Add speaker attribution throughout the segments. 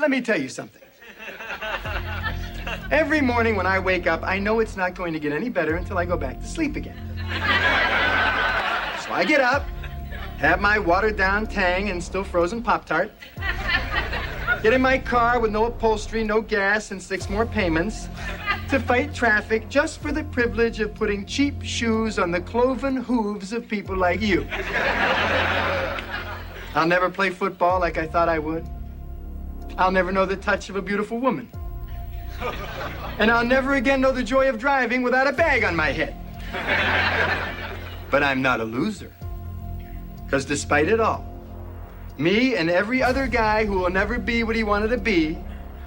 Speaker 1: Let me tell you something. Every morning when I wake up, I know it's not going to get any better until I go back to sleep again. So I get up, have my watered-down Tang and still frozen Pop-Tart, get in my car with no upholstery, no gas, and 6 more payments to fight traffic just for the privilege of putting cheap shoes on the cloven hooves of people like you. I'll never play football like I thought I would. I'll never know the touch of a beautiful woman. And I'll never again know the joy of driving without a bag on my head. But I'm not a loser. Because despite it all, me and every other guy who will never be what he wanted to be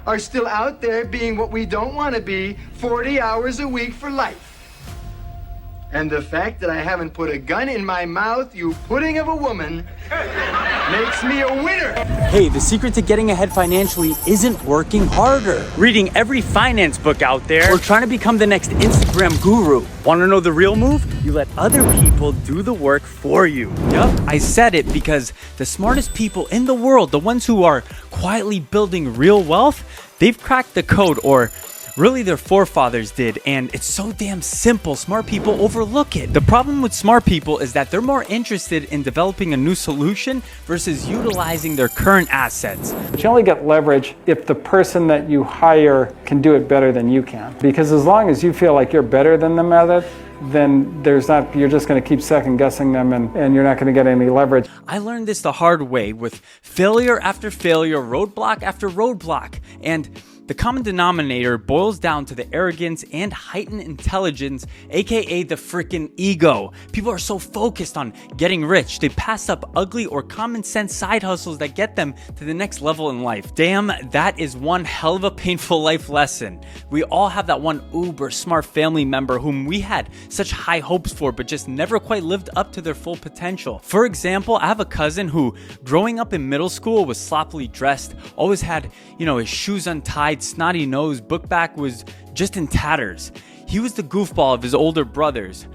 Speaker 1: are still out there being what we don't want to be 40 hours a week for life. And the fact that I haven't put a gun in my mouth, you pudding of a woman, makes me a winner.
Speaker 2: Hey, the secret to getting ahead financially isn't working harder, reading every finance book out there, or trying to become the next Instagram guru. Want to know the real move? You let other people do the work for you. Yup, I said it because the smartest people in the world, the ones who are quietly building real wealth, they've cracked the code, or really their forefathers did, and it's so damn simple, smart people overlook it. The problem with smart people is that they're more interested in developing a new solution versus utilizing their current assets.
Speaker 3: But you only get leverage if the person that you hire can do it better than you can. Because as long as you feel like you're better than them at it, then you're just going to keep second guessing them, and you're not going to get any leverage.
Speaker 2: I learned this the hard way with failure after failure, roadblock after roadblock, and the common denominator boils down to the arrogance and heightened intelligence, aka the freaking ego. People are so focused on getting rich, they pass up ugly or common sense side hustles that get them to the next level in life. Damn, that is one hell of a painful life lesson. We all have that one uber smart family member whom we had such high hopes for, but just never quite lived up to their full potential. For example, I have a cousin who, growing up in middle school, was sloppily dressed, always had, his shoes untied, snotty nose, book bag was just in tatters. He was the goofball of his older brothers.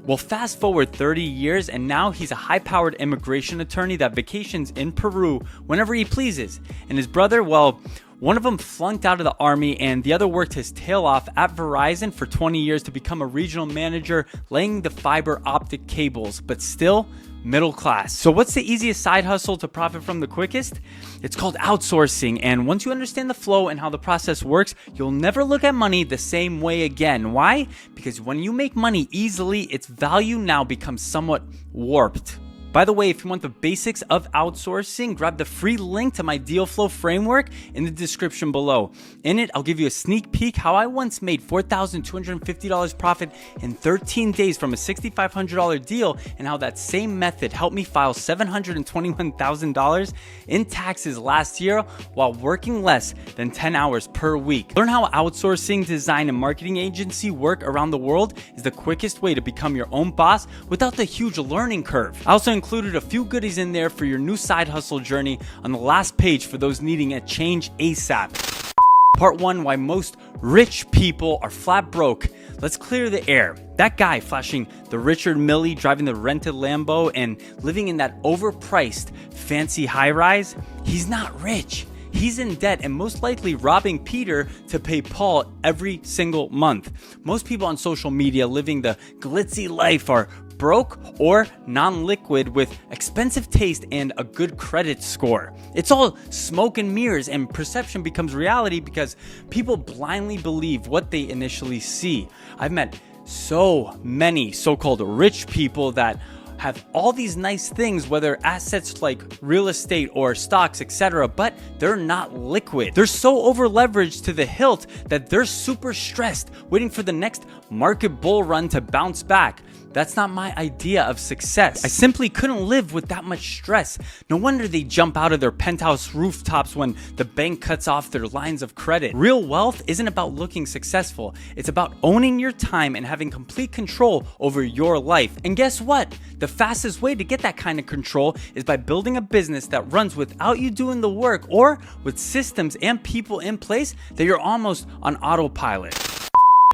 Speaker 2: Well, fast forward 30 years and now he's a high-powered immigration attorney that vacations in Peru whenever he pleases. And his brother, well, one of them flunked out of the army and the other worked his tail off at Verizon for 20 years to become a regional manager laying the fiber optic cables, but still middle class. So what's the easiest side hustle to profit from the quickest? It's called outsourcing, and once you understand the flow and how the process works, you'll never look at money the same way again. Why? Because when you make money easily, its value now becomes somewhat warped. By the way, if you want the basics of outsourcing, grab the free link to my deal flow framework in the description below. In it, I'll give you a sneak peek how I once made $4,250 profit in 13 days from a $6,500 deal, and how that same method helped me file $721,000 in taxes last year while working less than 10 hours per week. Learn how outsourcing, design, and marketing agency work around the world is the quickest way to become your own boss without the huge learning curve. I also included a few goodies in there for your new side hustle journey on the last page for those needing a change ASAP. Part 1, why most rich people are flat broke. Let's clear the air. That guy flashing the Richard Mille, driving the rented Lambo, and living in that overpriced fancy high-rise, he's not rich. He's in debt and most likely robbing Peter to pay Paul every single month. Most people on social media living the glitzy life are broke or non-liquid with expensive taste and a good credit score. It's all smoke and mirrors, and perception becomes reality because people blindly believe what they initially see. I've met so many so-called rich people that have all these nice things, whether assets like real estate or stocks, etc., but they're not liquid. They're so over leveraged to the hilt that they're super stressed, waiting for the next market bull run to bounce back. That's not my idea of success. I simply couldn't live with that much stress. No wonder they jump out of their penthouse rooftops when the bank cuts off their lines of credit. Real wealth isn't about looking successful. It's about owning your time and having complete control over your life. And guess what? The fastest way to get that kind of control is by building a business that runs without you doing the work, or with systems and people in place that you're almost on autopilot.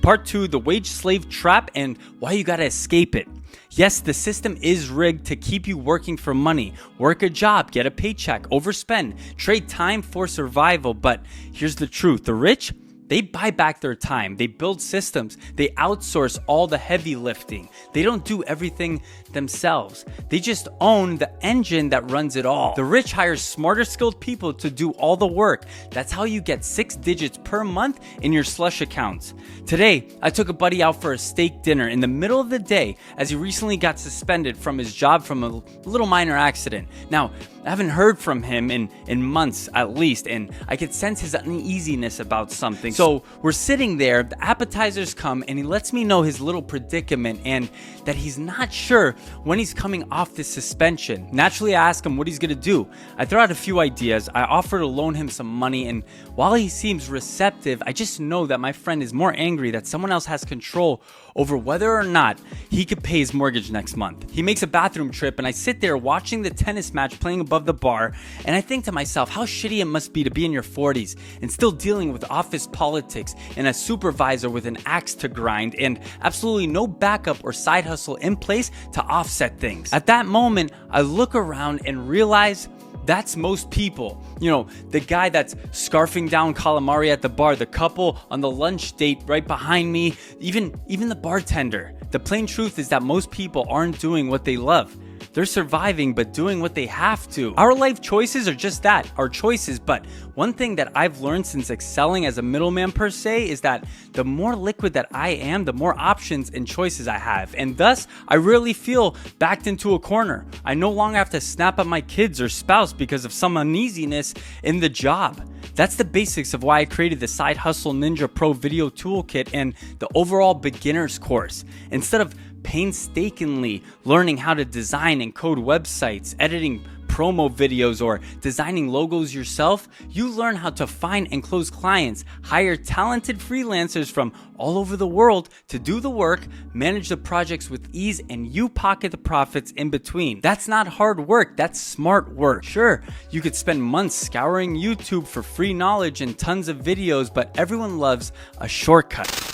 Speaker 2: Part 2, the wage slave trap and why you gotta escape it. Yes, the system is rigged to keep you working for money. Work a job, get a paycheck, overspend, trade time for survival. But here's the truth. The rich, they buy back their time. They build systems. They outsource all the heavy lifting. They don't do everything themselves. They just own the engine that runs it all. The rich hire smarter, skilled people to do all the work. That's how you get 6 digits per month in your slush accounts. Today, I took a buddy out for a steak dinner in the middle of the day as he recently got suspended from his job from a little minor accident. Now, I haven't heard from him in months at least, and I could sense his uneasiness about something. So we're sitting there, the appetizers come, and he lets me know his little predicament and that he's not sure when he's coming off this suspension. Naturally, I ask him what he's gonna do. I throw out a few ideas. I offer to loan him some money, and while he seems receptive, I just know that my friend is more angry that someone else has control over whether or not he could pay his mortgage next month. He makes a bathroom trip, and I sit there watching the tennis match playing above the bar, and I think to myself how shitty it must be to be in your 40s and still dealing with office politics and a supervisor with an axe to grind and absolutely no backup or side hustle in place to offset things. At that moment, I look around and realize that's most people. You know, the guy that's scarfing down calamari at the bar, the couple on the lunch date right behind me, even the bartender. The plain truth is that most people aren't doing what they love. They're surviving, but doing what they have to. Our life choices are just that, our choices. But one thing that I've learned since excelling as a middleman per se is that the more liquid that I am, the more options and choices I have. And thus, I really feel backed into a corner. I no longer have to snap at my kids or spouse because of some uneasiness in the job. That's the basics of why I created the Side Hustle Ninja Pro video toolkit and the overall beginner's course. Instead of painstakingly learning how to design and code websites, editing promo videos, or designing logos yourself, you learn how to find and close clients, hire talented freelancers from all over the world to do the work, manage the projects with ease, and you pocket the profits in between. That's not hard work, that's smart work. Sure, you could spend months scouring YouTube for free knowledge and tons of videos, but everyone loves a shortcut.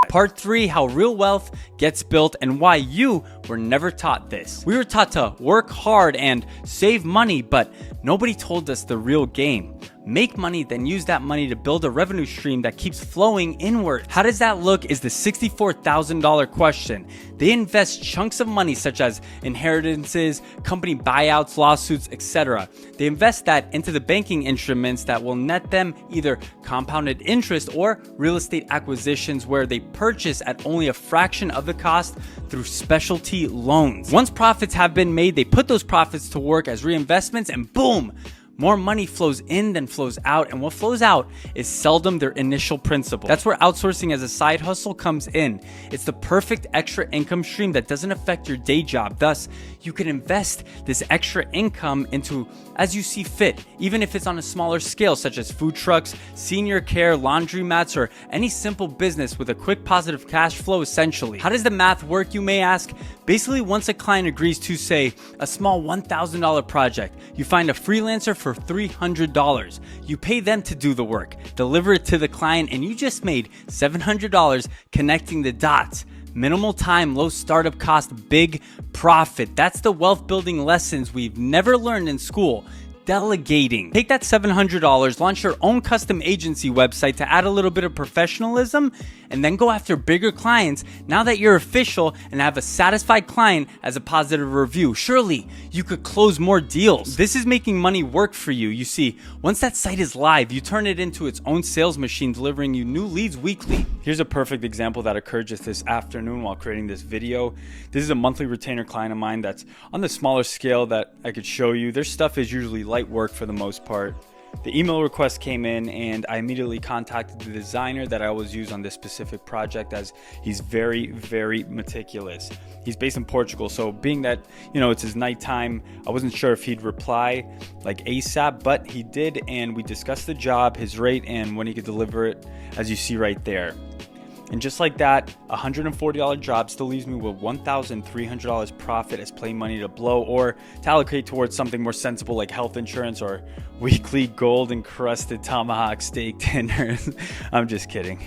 Speaker 2: Part 3, how real wealth gets built and why you were never taught this. We were taught to work hard and save money, but nobody told us the real game. Make money, then use that money to build a revenue stream that keeps flowing inward. How does that look is the $64,000 question. They invest chunks of money such as inheritances, company buyouts, lawsuits, etc. They invest that into the banking instruments that will net them either compounded interest or real estate acquisitions where they purchase at only a fraction of the cost through specialty loans. Once profits have been made, they put those profits to work as reinvestments and boom! More money flows in than flows out, and what flows out is seldom their initial principal. That's where outsourcing as a side hustle comes in. It's the perfect extra income stream that doesn't affect your day job. Thus, you can invest this extra income into as you see fit, even if it's on a smaller scale, such as food trucks, senior care, laundromats, or any simple business with a quick positive cash flow essentially. How does the math work, you may ask? Basically, once a client agrees to, say, a small $1,000 project, you find a freelancer for $300. You pay them to do the work, deliver it to the client, and you just made $700 connecting the dots. Minimal time, low startup cost, big profit. That's the wealth building lessons we've never learned in school. Delegating. Take that $700, launch your own custom agency website to add a little bit of professionalism, and then go after bigger clients now that you're official and have a satisfied client as a positive review. Surely you could close more deals. This is making money work for you. You see, once that site is live, you turn it into its own sales machine, delivering you new leads weekly. Here's a perfect example that occurred just this afternoon while creating this video. This is a monthly retainer client of mine that's on the smaller scale that I could show you. Their stuff is usually light work for the most part. The email request came in and I immediately contacted the designer that I always use on this specific project, as he's very, very meticulous. He's based in Portugal, so being that, you know, it's his nighttime, I wasn't sure if he'd reply like ASAP, but he did, and we discussed the job, his rate, and when he could deliver it, as you see right there. And just like that, a $140 job still leaves me with $1,300 profit as play money to blow or to allocate towards something more sensible like health insurance or weekly gold encrusted tomahawk steak dinners. I'm just kidding.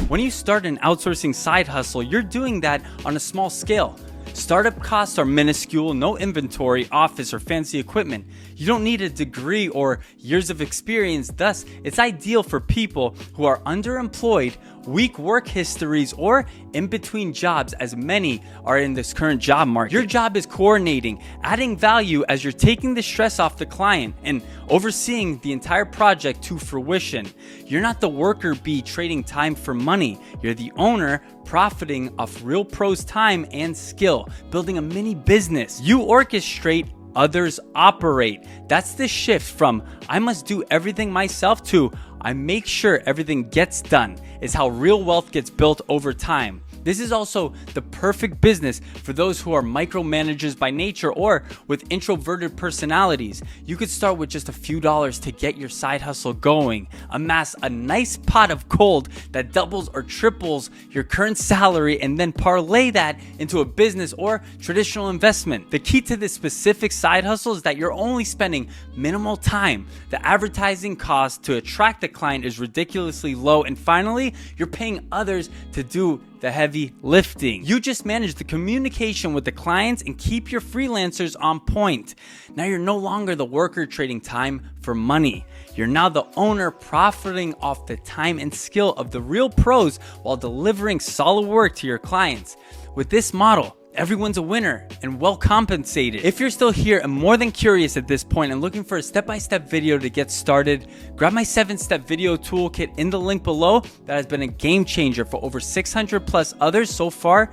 Speaker 2: When you start an outsourcing side hustle, you're doing that on a small scale. Startup costs are minuscule, no inventory, office, or fancy equipment. You don't need a degree or years of experience, thus, it's ideal for people who are underemployed, weak work histories, or in between jobs, as many are in this current job market. Your job is coordinating, adding value as you're taking the stress off the client, and overseeing the entire project to fruition. You're not the worker bee trading time for money. You're the owner profiting off real pros' time and skill, building a mini business. You orchestrate, others operate. That's the shift from I must do everything myself to I make sure everything gets done. Is how real wealth gets built over time. This is also the perfect business for those who are micromanagers by nature or with introverted personalities. You could start with just a few dollars to get your side hustle going. Amass a nice pot of gold that doubles or triples your current salary, and then parlay that into a business or traditional investment. The key to this specific side hustle is that you're only spending minimal time. The advertising cost to attract the client is ridiculously low, and finally, you're paying others to do the heavy lifting. You just manage the communication with the clients and keep your freelancers on point. Now you're no longer the worker trading time for money. You're now the owner profiting off the time and skill of the real pros while delivering solid work to your clients. With this model, everyone's a winner and well compensated. If you're still here and more than curious at this point and looking for a step-by-step video to get started, grab my 7-step video toolkit in the link below that has been a game changer for over 600 plus others so far.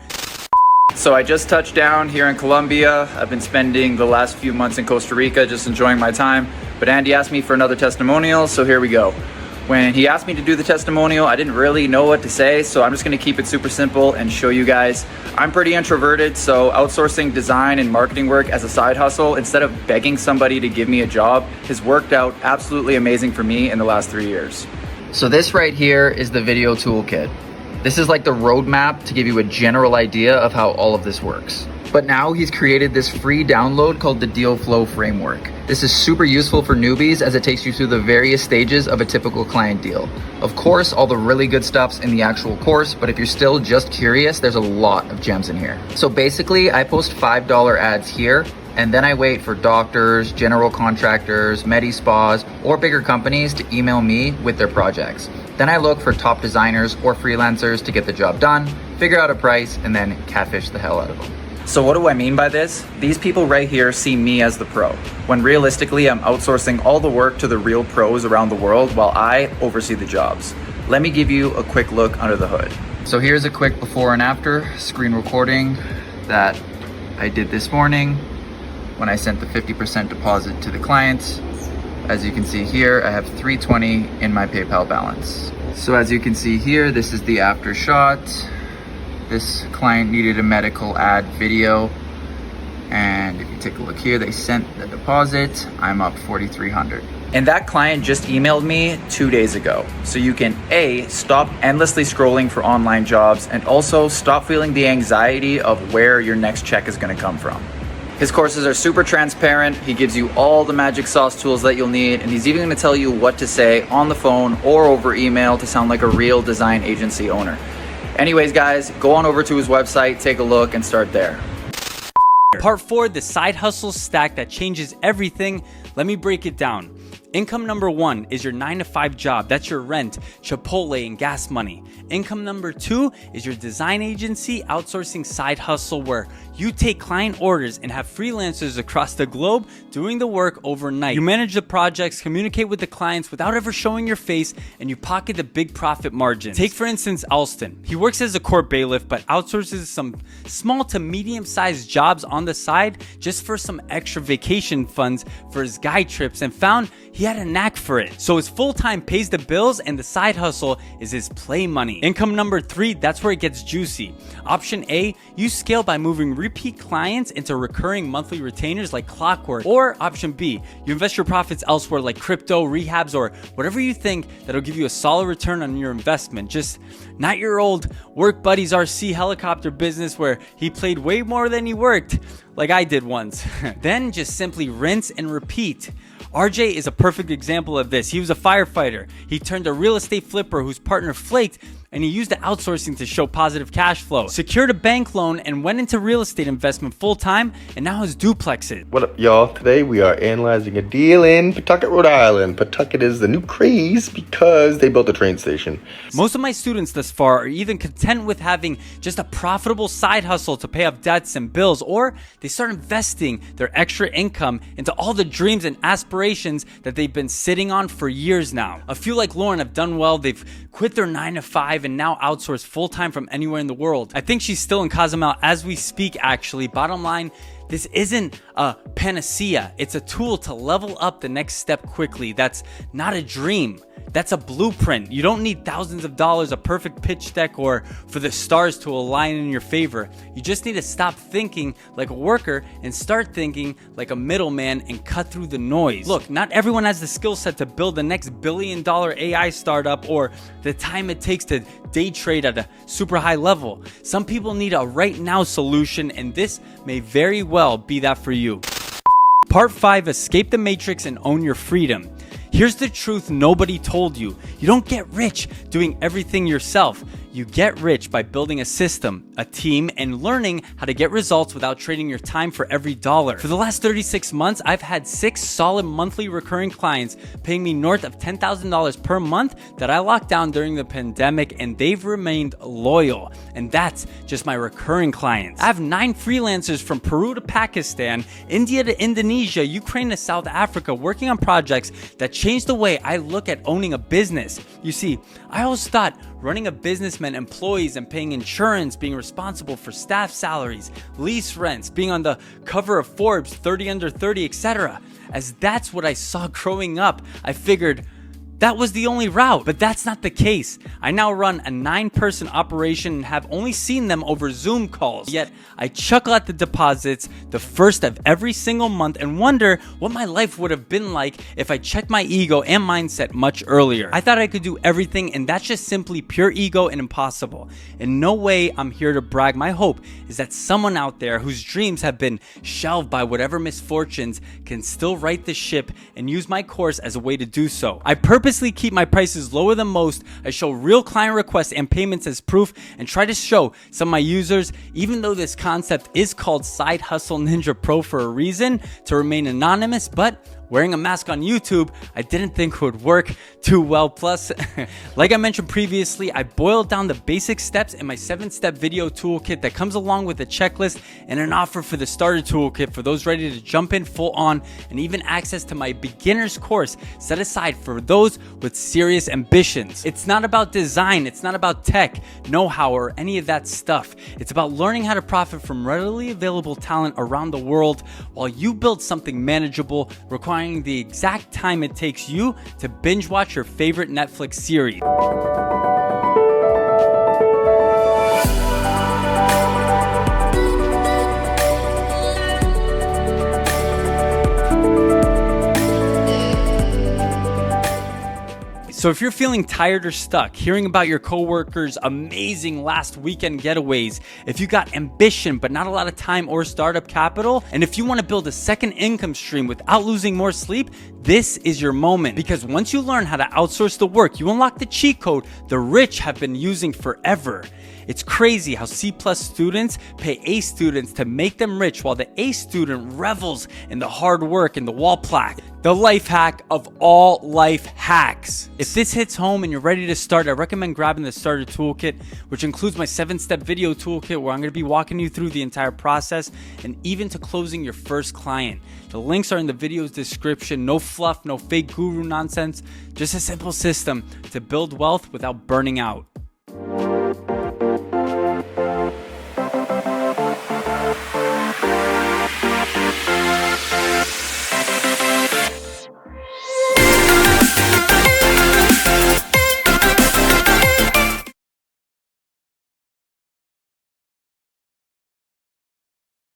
Speaker 4: So I just touched down here in Colombia. I've been spending the last few months in Costa Rica just enjoying my time, but Andy asked me for another testimonial, so here we go. When he asked me to do the testimonial, I didn't really know what to say, so I'm just gonna keep it super simple and show you guys. I'm pretty introverted, so outsourcing design and marketing work as a side hustle instead of begging somebody to give me a job has worked out absolutely amazing for me in the last 3 years. So this right here is the video toolkit. This is like the roadmap to give you a general idea of how all of this works. But now he's created this free download called the Deal Flow Framework. This is super useful for newbies as it takes you through the various stages of a typical client deal. Of course, all the really good stuff's in the actual course, but if you're still just curious, there's a lot of gems in here. So basically, I post $5 ads here, and then I wait for doctors, general contractors, med spas, or bigger companies to email me with their projects. Then I look for top designers or freelancers to get the job done, figure out a price, and then catfish the hell out of them. So what do I mean by this? These people right here see me as the pro, when realistically I'm outsourcing all the work to the real pros around the world while I oversee the jobs. Let me give you a quick look under the hood. So here's a quick before and after screen recording that I did this morning when I sent the 50% deposit to the clients. As you can see here, I have $320 in my PayPal balance. So as you can see here, this is the after shot. This client needed a medical ad video, and if you take a look here, they sent the deposit. I'm up $4,300. And that client just emailed me 2 days ago. So you can A, stop endlessly scrolling for online jobs, and also stop feeling the anxiety of where your next check is gonna come from. His courses are super transparent. He gives you all the magic sauce tools that you'll need, and he's even gonna tell you what to say on the phone or over email to sound like a real design agency owner. Anyways, guys, go on over to his website, take a look, and start there.
Speaker 2: Part 4, the side hustle stack that changes everything. Let me break it down. Income number 1 is your 9-to-5 job. That's your rent, Chipotle, and gas money. Income number 2 is your design agency outsourcing side hustle where you take client orders and have freelancers across the globe doing the work overnight. You manage the projects, communicate with the clients without ever showing your face, and you pocket the big profit margins. Take for instance Alston. He works as a court bailiff but outsources some small to medium-sized jobs on the side just for some extra vacation funds for his guy trips, and found he had a knack for it. So his full-time pays the bills and the side hustle is his play money. Income number 3, that's where it gets juicy. Option A, you scale by moving repeat clients into recurring monthly retainers like clockwork. Or option B, you invest your profits elsewhere like crypto, rehabs, or whatever you think that'll give you a solid return on your investment. Just not your old work buddies RC helicopter business where he played way more than he worked, like I did once. Then just simply rinse and repeat. RJ is a perfect example of this. He was a firefighter. He turned a real estate flipper whose partner flaked and he used the outsourcing to show positive cash flow, secured a bank loan, and went into real estate investment full time, and now has duplexes.
Speaker 5: What up, y'all? Today we are analyzing a deal in Pawtucket, Rhode Island. Pawtucket is the new craze because they built a train station.
Speaker 2: Most of my students thus far are either content with having just a profitable side hustle to pay off debts and bills, or they start investing their extra income into all the dreams and aspirations that they've been sitting on for years now. A few like Lauren have done well. They've quit their 9-to-5 and now outsource full-time from anywhere in the world. I think she's still in Cozumel as we speak, actually. Bottom line, this isn't a panacea. It's a tool to level up the next step quickly. That's not a dream. That's a blueprint. You don't need thousands of dollars, a perfect pitch deck, or for the stars to align in your favor. You just need to stop thinking like a worker and start thinking like a middleman and cut through the noise. Look, not everyone has the skill set to build the next billion-dollar AI startup or the time it takes to day trade at a super high level. Some people need a right now solution, and this may very well be that for you. Part 5, escape the matrix and own your freedom. Here's the truth nobody told you. You don't get rich doing everything yourself. You get rich by building a system, a team, and learning how to get results without trading your time for every dollar. For the last 36 months, I've had 6 solid monthly recurring clients paying me north of $10,000 per month that I locked down during the pandemic, and they've remained loyal. And that's just my recurring clients. I have 9 freelancers from Peru to Pakistan, India to Indonesia, Ukraine to South Africa, working on projects that changed the way I look at owning a business. You see, I always thought running a business meant employees and paying insurance, being responsible for staff salaries, lease rents, being on the cover of Forbes 30 under 30, etc. As that's what I saw growing up, I figured that was the only route, but that's not the case. I now run a 9-person operation and have only seen them over Zoom calls. Yet I chuckle at the deposits the first of every single month and wonder what my life would have been like if I checked my ego and mindset much earlier. I thought I could do everything, and that's just simply pure ego and impossible. In no way I'm here to brag. My hope is that someone out there whose dreams have been shelved by whatever misfortunes can still right the ship and use my course as a way to do so. I purposely keep my prices lower than most. I show real client requests and payments as proof and try to show some of my users, even though this concept is called Side Hustle Ninja Pro for a reason, to remain anonymous, but wearing a mask on YouTube, I didn't think would work too well. Plus, like I mentioned previously, I boiled down the basic steps in my 7-step video toolkit that comes along with a checklist and an offer for the starter toolkit for those ready to jump in full on, and even access to my beginner's course set aside for those with serious ambitions. It's not about design, it's not about tech, know-how, or any of that stuff. It's about learning how to profit from readily available talent around the world while you build something manageable, requiring the exact time it takes you to binge watch your favorite Netflix series. So if you're feeling tired or stuck, hearing about your coworkers' amazing last weekend getaways, if you got ambition but not a lot of time or startup capital, and if you want to build a second income stream without losing more sleep, this is your moment. Because once you learn how to outsource the work, you unlock the cheat code the rich have been using forever. It's crazy how C+ students pay A students to make them rich while the A student revels in the hard work and the wall plaque. The life hack of all life hacks. If this hits home and you're ready to start, I recommend grabbing the starter toolkit, which includes my 7-step video toolkit where I'm going to be walking you through the entire process and even to closing your first client. The links are in the video's description. No fluff, no fake guru nonsense, just a simple system to build wealth without burning out.